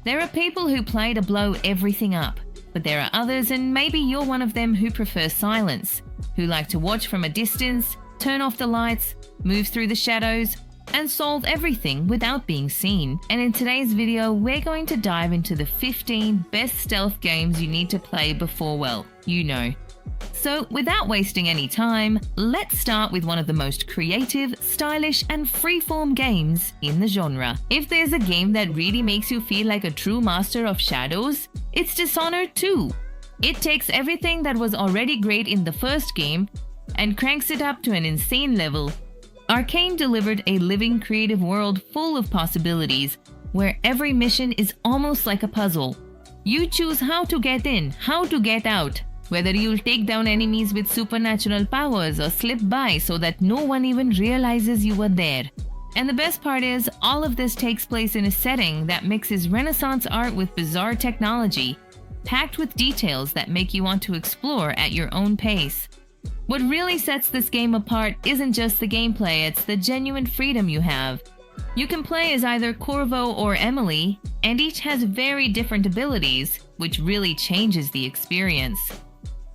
There are people who play to blow everything up, but there are others, and maybe you're one of them, who prefer silence, who like to watch from a distance, turn off the lights, move through the shadows, and solve everything without being seen. And in today's video, we're going to dive into the 15 best stealth games you need to play before, well, you know. So without wasting any time, let's start with one of the most creative, stylish, and freeform games in the genre. If there's a game that really makes you feel like a true master of shadows, it's Dishonored 2. It takes everything that was already great in the first game and cranks it up to an insane level. Arcane delivered a living, creative world full of possibilities, where every mission is almost like a puzzle. You choose how to get in, how to get out, whether you'll take down enemies with supernatural powers or slip by so that no one even realizes you were there. And the best part is, all of this takes place in a setting that mixes Renaissance art with bizarre technology, packed with details that make you want to explore at your own pace. What really sets this game apart isn't just the gameplay, it's the genuine freedom you have. You can play as either Corvo or Emily, and each has very different abilities, which really changes the experience.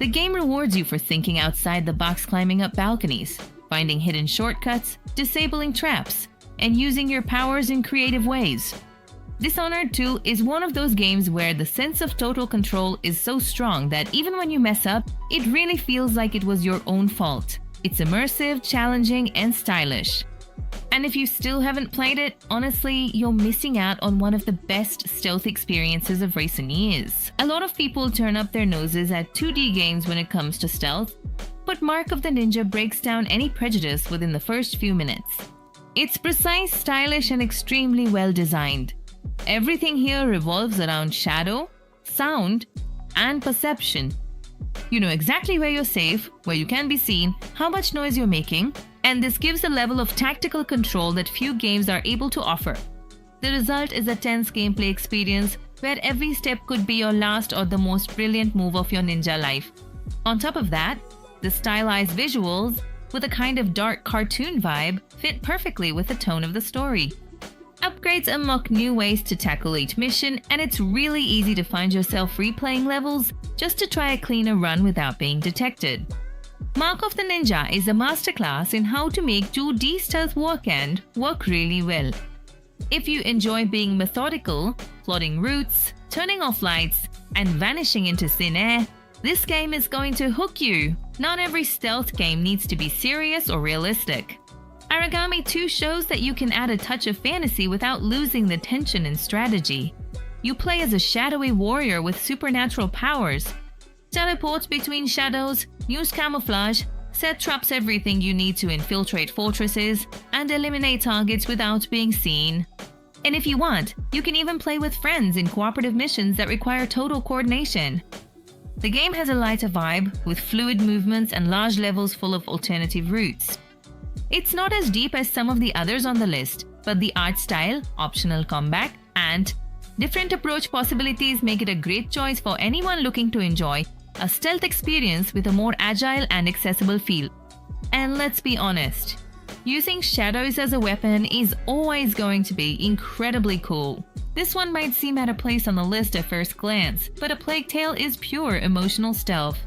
The game rewards you for thinking outside the box, climbing up balconies, finding hidden shortcuts, disabling traps, and using your powers in creative ways. Dishonored 2 is one of those games where the sense of total control is so strong that even when you mess up, it really feels like it was your own fault. It's immersive, challenging, and stylish. And if you still haven't played it, honestly, you're missing out on one of the best stealth experiences of recent years. A lot of people turn up their noses at 2D games when it comes to stealth, but Mark of the Ninja breaks down any prejudice within the first few minutes. It's precise, stylish, and extremely well designed. Everything here revolves around shadow, sound, and perception. You know exactly where you're safe, where you can be seen, how much noise you're making, and this gives a level of tactical control that few games are able to offer. The result is a tense gameplay experience where every step could be your last or the most brilliant move of your ninja life. On top of that, the stylized visuals, with a kind of dark cartoon vibe, fit perfectly with the tone of the story. Upgrades unlock new ways to tackle each mission, and it's really easy to find yourself replaying levels just to try a cleaner run without being detected. Mark of the Ninja is a masterclass in how to make 2D stealth work really well. If you enjoy being methodical, plotting routes, turning off lights, and vanishing into thin air, this game is going to hook you. Not every stealth game needs to be serious or realistic. Origami 2 shows that you can add a touch of fantasy without losing the tension and strategy. You play as a shadowy warrior with supernatural powers, teleport between shadows, use camouflage, set traps, everything you need to infiltrate fortresses, and eliminate targets without being seen. And if you want, you can even play with friends in cooperative missions that require total coordination. The game has a lighter vibe, with fluid movements and large levels full of alternative routes. It's not as deep as some of the others on the list, but the art style, optional combat, and different approach possibilities make it a great choice for anyone looking to enjoy a stealth experience with a more agile and accessible feel. And let's be honest, using shadows as a weapon is always going to be incredibly cool. This one might seem out of place on the list at first glance, but A Plague Tale is pure emotional stealth.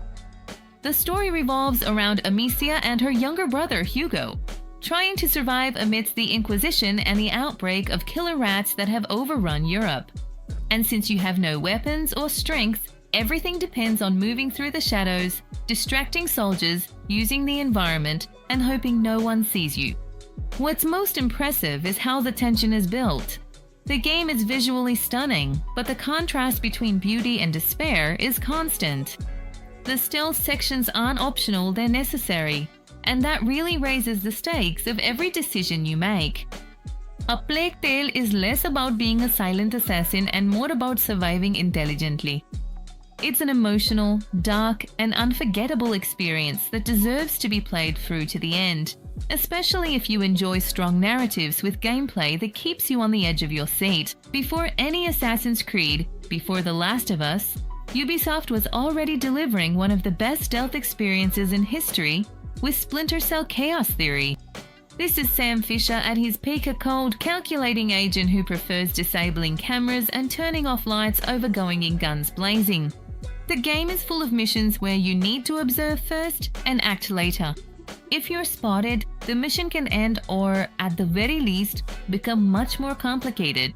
The story revolves around Amicia and her younger brother Hugo, trying to survive amidst the Inquisition and the outbreak of killer rats that have overrun Europe. And since you have no weapons or strength, everything depends on moving through the shadows, distracting soldiers, using the environment, and hoping no one sees you. What's most impressive is how the tension is built. The game is visually stunning, but the contrast between beauty and despair is constant. The stealth sections aren't optional, they're necessary, and that really raises the stakes of every decision you make. A Plague Tale is less about being a silent assassin and more about surviving intelligently. It's an emotional, dark, and unforgettable experience that deserves to be played through to the end, especially if you enjoy strong narratives with gameplay that keeps you on the edge of your seat. Before any Assassin's Creed, before The Last of Us, Ubisoft was already delivering one of the best stealth experiences in history with Splinter Cell Chaos Theory. This is Sam Fisher at his peak, a cold, calculating agent who prefers disabling cameras and turning off lights over going in guns blazing. The game is full of missions where you need to observe first and act later. If you're spotted, the mission can end or, at the very least, become much more complicated.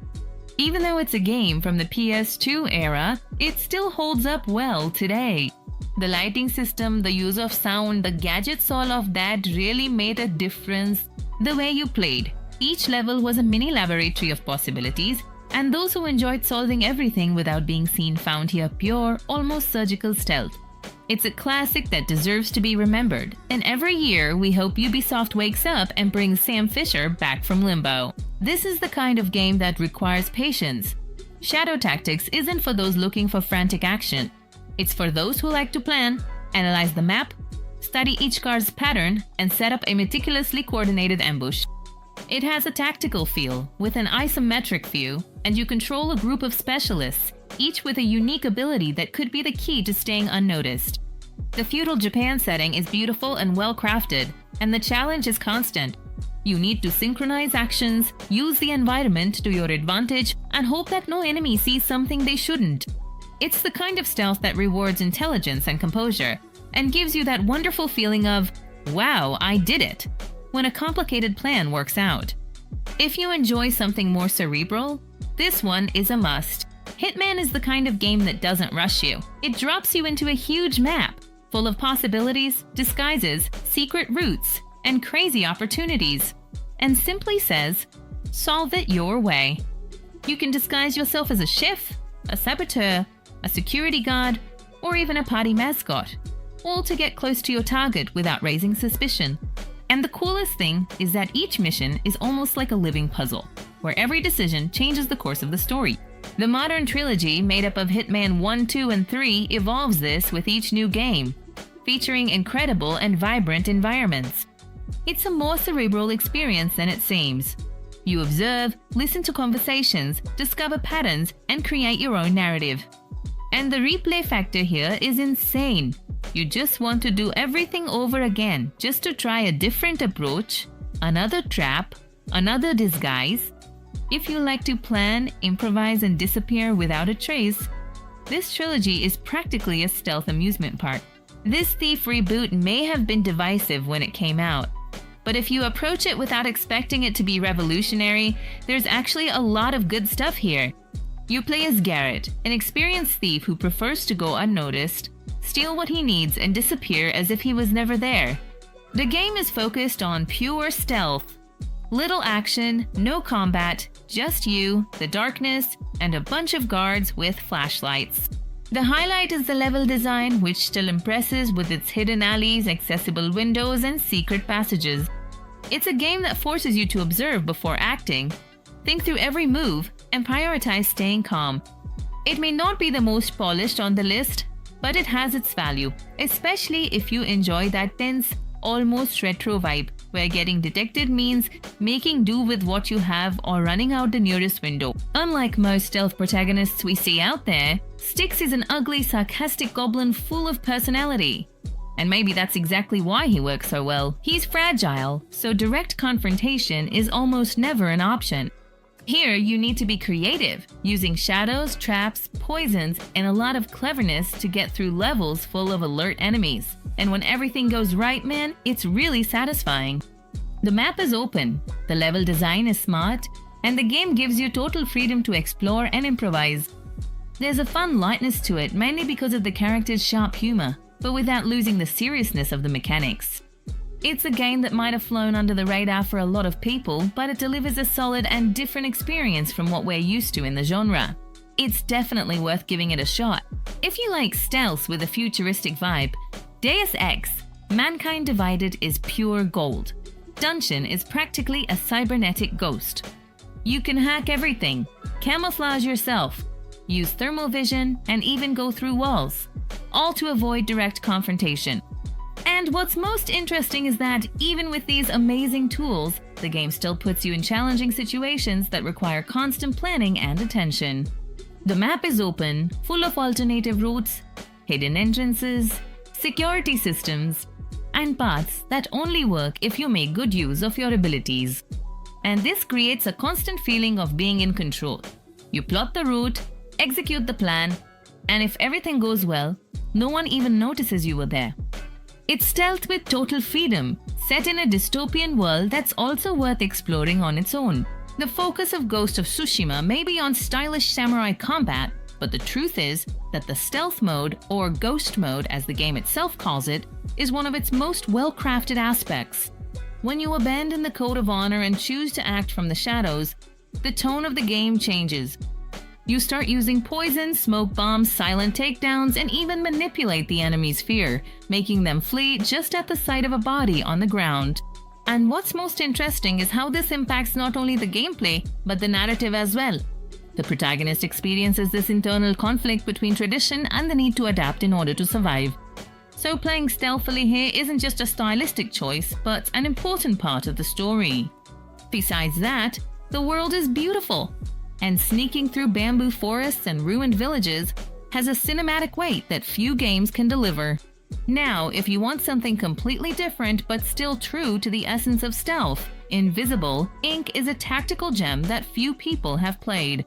Even though it's a game from the PS2 era, it still holds up well today. The lighting system, the use of sound, the gadgets, all of that really made a difference the way you played. Each level was a mini laboratory of possibilities, and those who enjoyed solving everything without being seen found here pure, almost surgical stealth. It's a classic that deserves to be remembered, and every year we hope Ubisoft wakes up and brings Sam Fisher back from limbo. This is the kind of game that requires patience. Shadow Tactics isn't for those looking for frantic action. It's for those who like to plan, analyze the map, study each card's pattern, and set up a meticulously coordinated ambush. It has a tactical feel, with an isometric view, and you control a group of specialists, each with a unique ability that could be the key to staying unnoticed. The feudal Japan setting is beautiful and well crafted, and the challenge is constant. You need to synchronize actions, use the environment to your advantage, and hope that no enemy sees something they shouldn't. It's the kind of stealth that rewards intelligence and composure, and gives you that wonderful feeling of, wow, I did it, when a complicated plan works out. If you enjoy something more cerebral, this one is a must. Hitman is the kind of game that doesn't rush you. It drops you into a huge map, full of possibilities, disguises, secret routes, and crazy opportunities, and simply says, solve it your way. You can disguise yourself as a chef, a saboteur, a security guard, or even a party mascot, all to get close to your target without raising suspicion. And the coolest thing is that each mission is almost like a living puzzle, where every decision changes the course of the story. The modern trilogy, made up of Hitman 1, 2, and 3, evolves this with each new game, featuring incredible and vibrant environments. It's a more cerebral experience than it seems. You observe, listen to conversations, discover patterns, and create your own narrative. And the replay factor here is insane. You just want to do everything over again, just to try a different approach, another trap, another disguise. If you like to plan, improvise, and disappear without a trace, this trilogy is practically a stealth amusement park. This Thief reboot may have been divisive when it came out, but if you approach it without expecting it to be revolutionary, there's actually a lot of good stuff here. You play as Garrett, an experienced thief who prefers to go unnoticed, steal what he needs, and disappear as if he was never there. The game is focused on pure stealth. Little action, no combat, just you, the darkness, and a bunch of guards with flashlights. The highlight is the level design, which still impresses with its hidden alleys, accessible windows, and secret passages. It's a game that forces you to observe before acting, think through every move, and prioritize staying calm. It may not be the most polished on the list, but it has its value, especially if you enjoy that tense, almost retro vibe, where getting detected means making do with what you have or running out the nearest window. Unlike most stealth protagonists we see out there, Styx is an ugly, sarcastic goblin full of personality. And maybe that's exactly why he works so well. He's fragile, so direct confrontation is almost never an option. Here, you need to be creative, using shadows, traps, poisons, and a lot of cleverness to get through levels full of alert enemies. And when everything goes right, man, it's really satisfying. The map is open, the level design is smart, and the game gives you total freedom to explore and improvise. There's a fun lightness to it, mainly because of the character's sharp humor, but without losing the seriousness of the mechanics. It's a game that might have flown under the radar for a lot of people, but it delivers a solid and different experience from what we're used to in the genre. It's definitely worth giving it a shot. If you like stealth with a futuristic vibe, Deus Ex: Mankind Divided is pure gold. Dungeon is practically a cybernetic ghost. You can hack everything, camouflage yourself, use thermal vision, and even go through walls, all to avoid direct confrontation. And what's most interesting is that even with these amazing tools, the game still puts you in challenging situations that require constant planning and attention. The map is open, full of alternative routes, hidden entrances, security systems, and paths that only work if you make good use of your abilities. And this creates a constant feeling of being in control. You plot the route, execute the plan, and if everything goes well, no one even notices you were there. It's stealth with total freedom, set in a dystopian world that's also worth exploring on its own. The focus of Ghost of Tsushima may be on stylish samurai combat, but the truth is that the stealth mode, or ghost mode as the game itself calls it, is one of its most well-crafted aspects. When you abandon the code of honor and choose to act from the shadows, the tone of the game changes. You start using poison, smoke bombs, silent takedowns, and even manipulate the enemy's fear, making them flee just at the sight of a body on the ground. And what's most interesting is how this impacts not only the gameplay, but the narrative as well. The protagonist experiences this internal conflict between tradition and the need to adapt in order to survive. So playing stealthily here isn't just a stylistic choice, but an important part of the story. Besides that, the world is beautiful, and sneaking through bamboo forests and ruined villages has a cinematic weight that few games can deliver. Now, if you want something completely different but still true to the essence of stealth, Invisible, Inc. is a tactical gem that few people have played.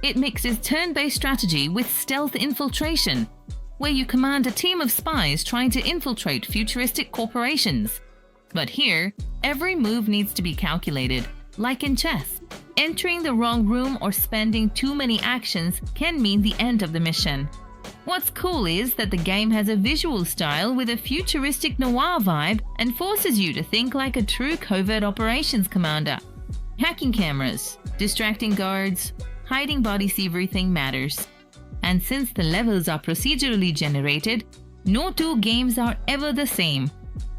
It mixes turn-based strategy with stealth infiltration, where you command a team of spies trying to infiltrate futuristic corporations. But here, every move needs to be calculated, like in chess. Entering the wrong room or spending too many actions can mean the end of the mission. What's cool is that the game has a visual style with a futuristic noir vibe and forces you to think like a true covert operations commander. Hacking cameras, distracting guards, hiding bodies, everything matters. And since the levels are procedurally generated, no two games are ever the same.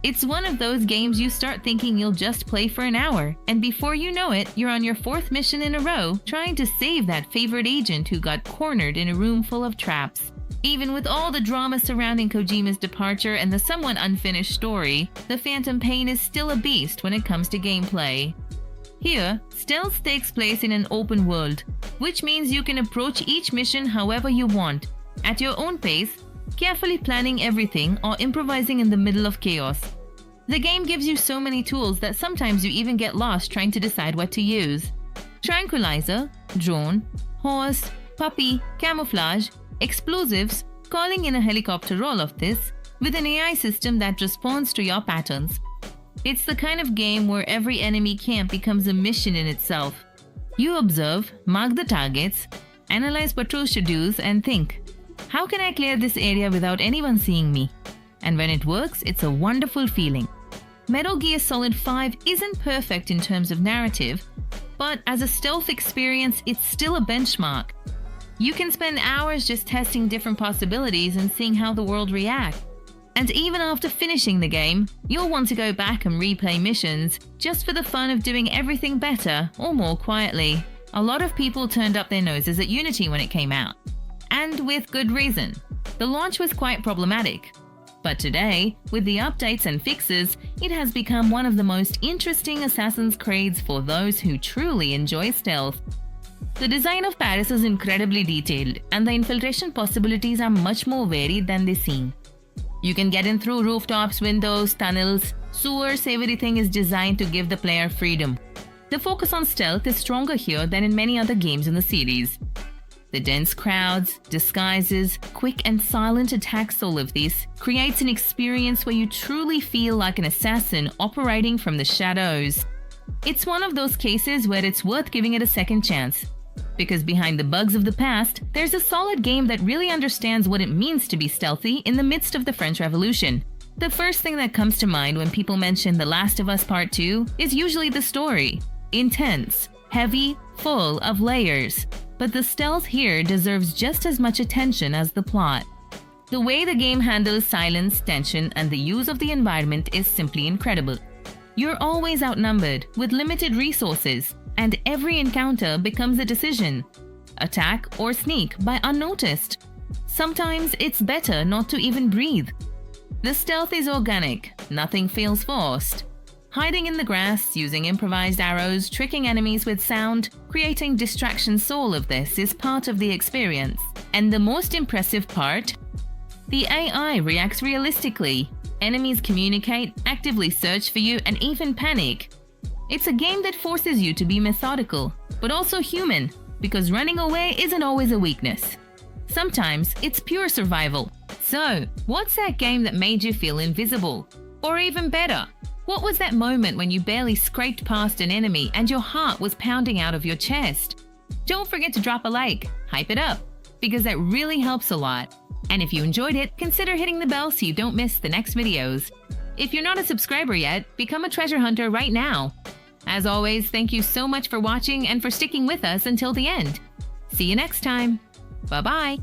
It's one of those games you start thinking you'll just play for an hour, and before you know it, you're on your 4th mission in a row trying to save that favorite agent who got cornered in a room full of traps. Even with all the drama surrounding Kojima's departure and the somewhat unfinished story, the Phantom Pain is still a beast when it comes to gameplay. Here, stealth takes place in an open world, which means you can approach each mission however you want, at your own pace, carefully planning everything or improvising in the middle of chaos. The game gives you so many tools that sometimes you even get lost trying to decide what to use. Tranquilizer, drone, horse, puppy, camouflage, explosives, calling in a helicopter, all of this, with an AI system that responds to your patterns. It's the kind of game where every enemy camp becomes a mission in itself. You observe, mark the targets, analyze patrol schedules and think, how can I clear this area without anyone seeing me? And when it works, it's a wonderful feeling. Metal Gear Solid 5 isn't perfect in terms of narrative, but as a stealth experience, it's still a benchmark. You can spend hours just testing different possibilities and seeing how the world reacts. And even after finishing the game, you'll want to go back and replay missions just for the fun of doing everything better or more quietly. A lot of people turned up their noses at Unity when it came out. And with good reason. The launch was quite problematic. But today, with the updates and fixes, it has become one of the most interesting Assassin's Creeds for those who truly enjoy stealth. The design of Paris is incredibly detailed, and the infiltration possibilities are much more varied than they seem. You can get in through rooftops, windows, tunnels, sewers. Everything is designed to give the player freedom. The focus on stealth is stronger here than in many other games in the series. The dense crowds, disguises, quick and silent attacks, all of this creates an experience where you truly feel like an assassin operating from the shadows. It's one of those cases where it's worth giving it a second chance. Because behind the bugs of the past, there's a solid game that really understands what it means to be stealthy in the midst of the French Revolution. The first thing that comes to mind when people mention The Last of Us Part 2 is usually the story. Intense, heavy, full of layers. But the stealth here deserves just as much attention as the plot. The way the game handles silence, tension, and the use of the environment is simply incredible. You're always outnumbered, with limited resources, and every encounter becomes a decision. Attack or sneak by unnoticed. Sometimes it's better not to even breathe. The stealth is organic, nothing feels forced. Hiding in the grass, using improvised arrows, tricking enemies with sound, creating distractions, all of this is part of the experience. And the most impressive part? The AI reacts realistically. Enemies communicate, actively search for you, and even panic. It's a game that forces you to be methodical, but also human, because running away isn't always a weakness. Sometimes it's pure survival. So, what's that game that made you feel invisible? Or even better, what was that moment when you barely scraped past an enemy and your heart was pounding out of your chest? Don't forget to drop a like, hype it up, because that really helps a lot. And if you enjoyed it, consider hitting the bell so you don't miss the next videos. If you're not a subscriber yet, become a treasure hunter right now. As always, thank you so much for watching and for sticking with us until the end. See you next time. Bye-bye.